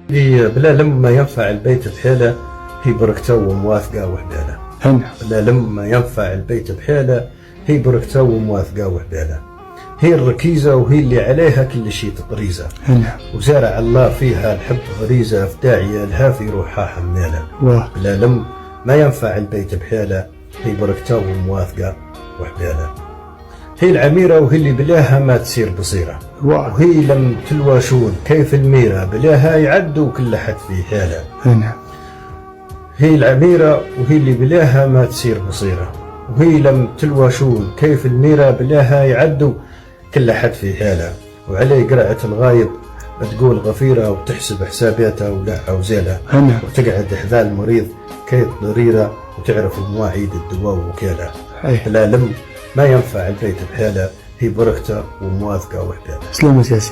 بلا لما ينفع البيت بحيله هي بركته وموافقه وحداله. بلا لما ينفع البيت بحيله هي بركته وموافقه وحداله. هي الركيزه وهي اللي عليها كل شيء تطريزه. وزارع الله فيها الحب غريزه في داعيه لها في روحها حماله. بلا لم ما ينفع البيت بحيله هي بركته وموافقه وحداله. هي العميرة وهي اللي بلاها ما تصير بصيرة. وهي لم تلواشون كيف الميرة بلاها يعدوا كل حد في حالة. هي العميرة وهي اللي بلاها ما تصير بصيرة. وهي لم تلواشون كيف الميرة بلاها يعدوا كل حد في حالة. وعليه قرعة الغايب بتقول غفيرة وتحسب حساباتها ولا عوزالها. وتقعد حذا المريض كيف ضريرة وتعرف مواعيد الدواء ووكالة. لا لم ما ينفع البيت بحاله هي بركته وموافقه وحداله. سلام يا سيدي.